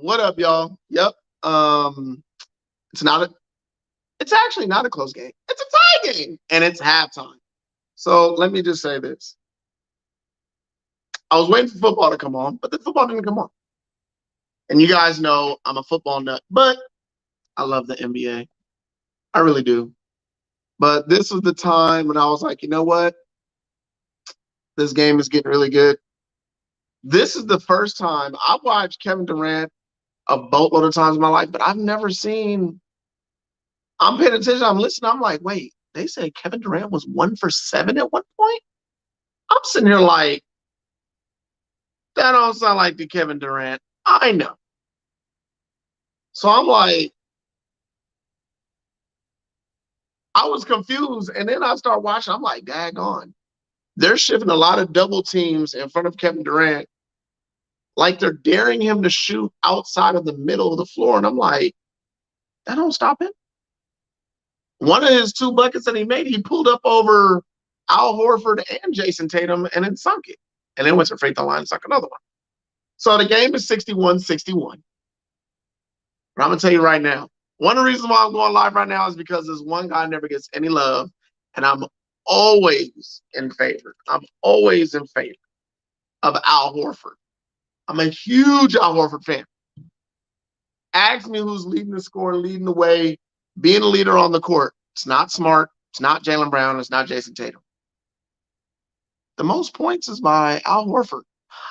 What up, y'all? Yep. It's not a. It's actually not a close game. It's a tie game, and it's halftime. So let me just say this: I was waiting for football to come on, but the football didn't come on. And you guys know I'm a football nut, but I love the NBA. I really do. But this was the time when I was like, you know what? This game is getting really good. This is the first time I've watched Kevin Durant a boatload of times in my life, but I've never seen. I'm paying attention. I'm listening. I'm like, wait, they said Kevin Durant was 1 for 7 at one point. I'm sitting here like, that don't sound like the Kevin Durant I know. So I'm like, I was confused. And then I start watching. I'm like, daggone. They're shifting a lot of double teams in front of Kevin Durant. Like they're daring him to shoot outside of the middle of the floor. And I'm like, that don't stop him. One of his 2 buckets that he made, he pulled up over Al Horford and Jason Tatum and then sunk it. And then went to free throw line and sunk another one. So the game is 61-61. But I'm going to tell you right now, one of the reasons why I'm going live right now is because this one guy never gets any love. And I'm always in favor. I'm always in favor of Al Horford. I'm a huge Al Horford fan. Ask me who's leading the score, leading the way, being a leader on the court. It's not Smart. It's not Jaylen Brown. It's not Jason Tatum. The most points is by Al Horford.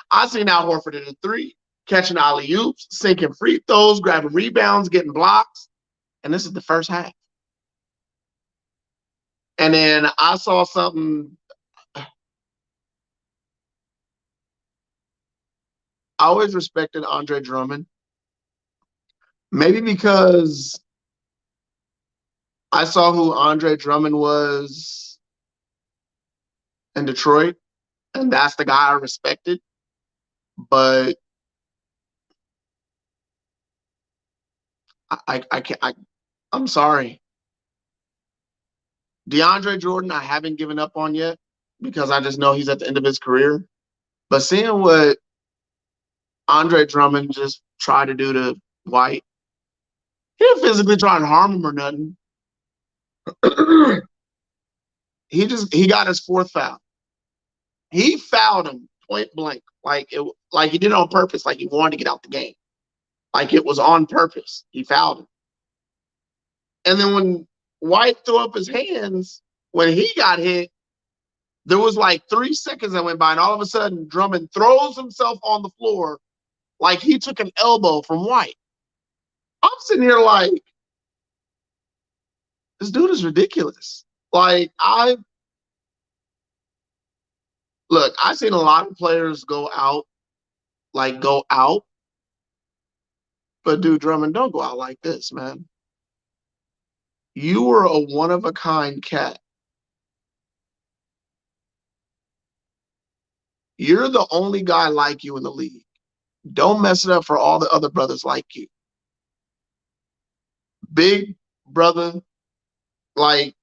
I've seen Al Horford in a 3, catching alley-oops, sinking free throws, grabbing rebounds, getting blocks. And this is the first half. And then I saw something. I always respected Andre Drummond. Maybe because I saw who Andre Drummond was in Detroit, and that's the guy I respected. But I can't. I'm sorry. DeAndre Jordan, I haven't given up on yet because I just know he's at the end of his career. But seeing what Andre Drummond just tried to do to White, he didn't physically try and harm him or nothing. he got his 4th foul. He fouled him point blank, like he did it on purpose, like he wanted to get out the game, like it was on purpose. He fouled him, and then when White threw up his hands when he got hit, there was like 3 seconds that went by, and all of a sudden Drummond throws himself on the floor like he took an elbow from White. I'm sitting here like, this dude is ridiculous. Like, I've seen a lot of players go out. But dude, Drummond, don't go out like this, man. You were a one-of-a-kind cat. You're the only guy like you in the league. Don't mess it up for all the other brothers like you. Big brother, like,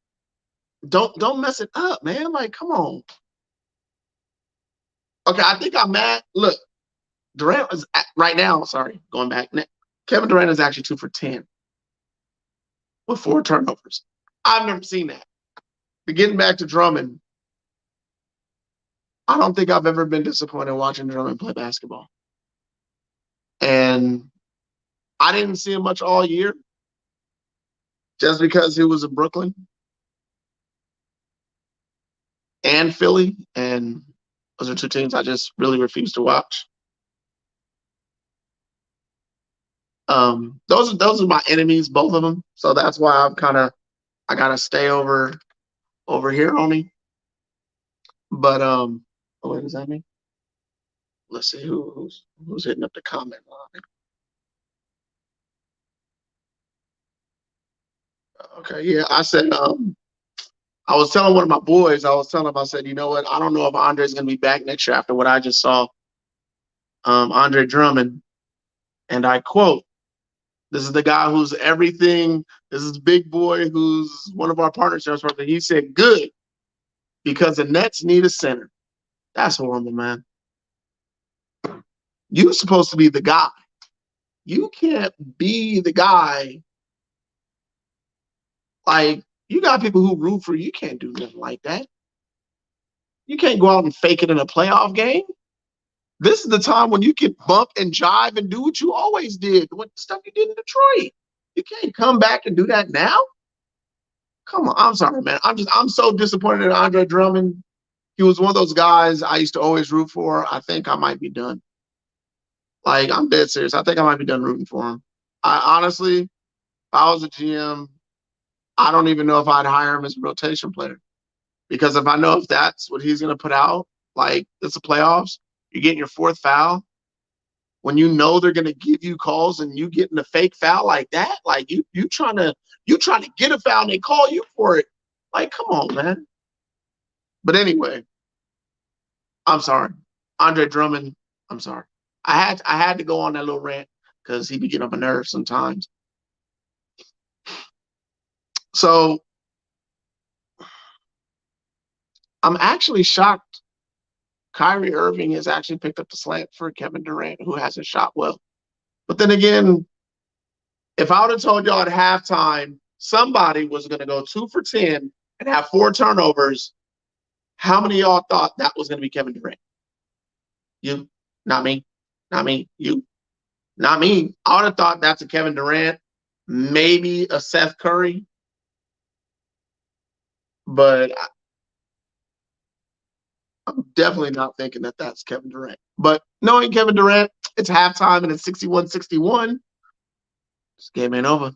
don't mess it up, man. Like, come on. Okay, I think I'm mad. Look, Durant is right now, sorry, going back. Kevin Durant is actually 2 for 10 with 4 turnovers. I've never seen that. But getting back to Drummond, I don't think I've ever been disappointed watching Drummond play basketball. And I didn't see him much all year just because he was in Brooklyn and Philly. And those are 2 teams I just really refuse to watch. Those are my enemies, both of them. So that's why I gotta stay over here on him. But what does that mean? Let's see who's hitting up the comment line. Okay, yeah, I said I was telling one of my boys, I said, you know what? I don't know if Andre's gonna be back next year after what I just saw. Andre Drummond, and I quote, this is the guy who's everything. This is Big Boy, who's one of our partners. He said, good, because the Nets need a center. That's horrible, man. You're supposed to be the guy. You can't be the guy. Like, you got people who root for you. You can't do nothing like that. You can't go out and fake it in a playoff game. This is the time when you can bump and jive and do what you always did, what stuff you did in Detroit. You can't come back and do that now. Come on, I'm sorry, man. I'm so disappointed in Andre Drummond. He was one of those guys I used to always root for. I think I might be done. Like, I'm dead serious. I think I might be done rooting for him. I honestly, if I was a GM, I don't even know if I'd hire him as a rotation player. Because if I know if that's what he's going to put out, like, it's the playoffs, you're getting your fourth foul. When you know they're going to give you calls and you getting a fake foul like that, like you trying to get a foul and they call you for it. Like, come on, man. But anyway, I'm sorry. Andre Drummond, I'm sorry. I had to go on that little rant because he be getting on my nerves sometimes. So I'm actually shocked Kyrie Irving has actually picked up the slack for Kevin Durant, who hasn't shot well. But then again, if I would have told y'all at halftime somebody was going to go 2 for 10 and have 4 turnovers, how many of y'all thought that was going to be Kevin Durant? You, not me, not me, you, not me. I would have thought that's a Kevin Durant, maybe a Seth Curry, but I'm definitely not thinking that that's Kevin Durant. But knowing Kevin Durant, it's halftime and it's 61-61. This game ain't over.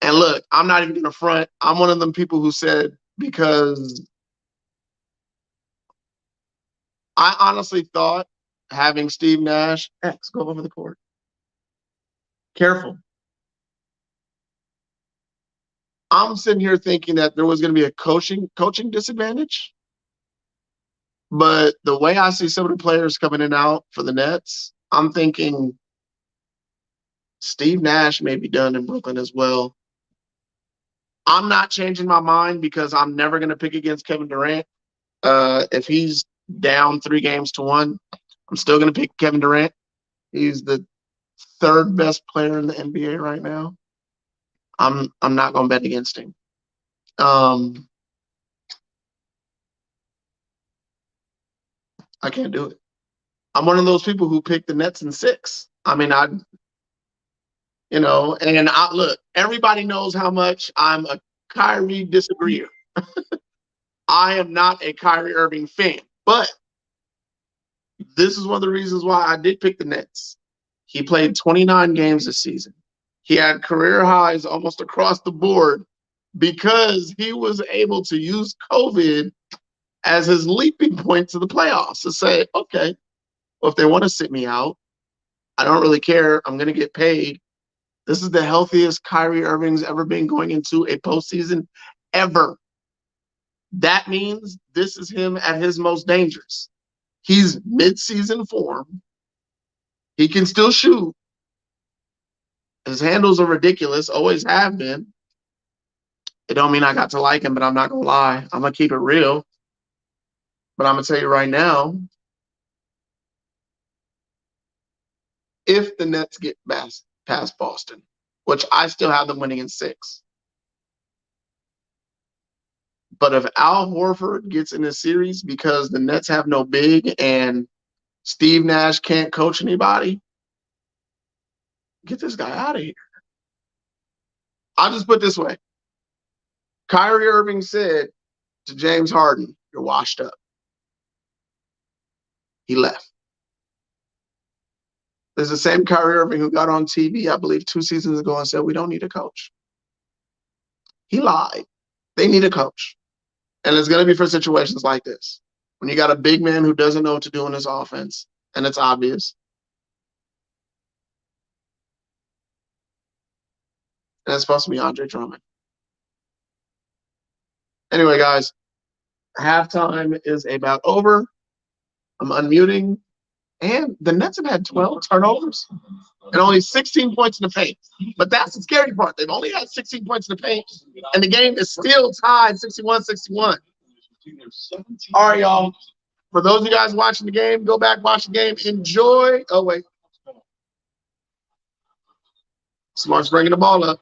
And look, I'm not even going to front. I'm one of them people who said, because I honestly thought having Steve Nash, X, go over the court. Careful. I'm sitting here thinking that there was going to be a coaching disadvantage. But the way I see some of the players coming in and out for the Nets, I'm thinking Steve Nash may be done in Brooklyn as well. I'm not changing my mind because I'm never going to pick against Kevin Durant. If he's down 3-1, I'm still going to pick Kevin Durant. He's the 3rd best player in the NBA right now. I'm not going to bet against him. I can't do it. I'm one of those people who pick the Nets in 6. I mean, look, everybody knows how much I'm a Kyrie disagreeer. I am not a Kyrie Irving fan, but this is one of the reasons why I did pick the Nets. He played 29 games this season. He had career highs almost across the board because he was able to use COVID as his leaping point to the playoffs to say, okay, well, if they want to sit me out, I don't really care. I'm going to get paid. This is the healthiest Kyrie Irving's ever been going into a postseason ever. That means this is him at his most dangerous. He's mid-season form. He can still shoot. His handles are ridiculous, always have been. It don't mean I got to like him, but I'm not going to lie. I'm going to keep it real. But I'm going to tell you right now, if the Nets get past Boston, which I still have them winning in 6, but if Al Horford gets in this series because the Nets have no big and Steve Nash can't coach anybody, get this guy out of here. I'll just put it this way. Kyrie Irving said to James Harden, "You're washed up." He left. There's the same Kyrie Irving who got on TV, I believe, 2 seasons ago and said, "We don't need a coach." He lied. They need a coach. And it's going to be for situations like this. When you got a big man who doesn't know what to do in his offense, and it's obvious. And it's supposed to be Andre Drummond. Anyway, guys, halftime is about over. I'm unmuting. And the Nets have had 12 turnovers and only 16 points in the paint. But that's the scary part. They've only had 16 points in the paint, and the game is still tied 61-61. All right, y'all. For those of you guys watching the game, go back, watch the game. Enjoy. Oh, wait. Smart's bringing the ball up.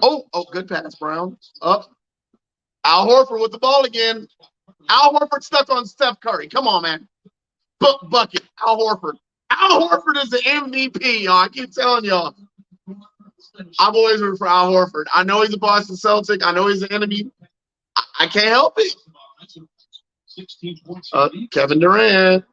Oh, good pass, Brown. Up. Al Horford with the ball again. Al Horford stuck on Steph Curry. Come on, man. Bucket. Al Horford. Al Horford is the MVP, y'all. I keep telling y'all. I've always rooted for Al Horford. I know he's a Boston Celtic. I know he's an enemy. I can't help it. Kevin Durant.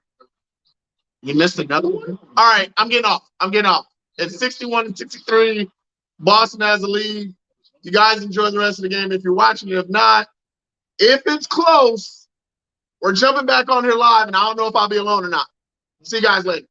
You missed another one? All right, I'm getting off. It's 61-63. Boston has the lead. You guys enjoy the rest of the game if you're watching it. If not, if it's close, we're jumping back on here live, and I don't know if I'll be alone or not. See you guys later.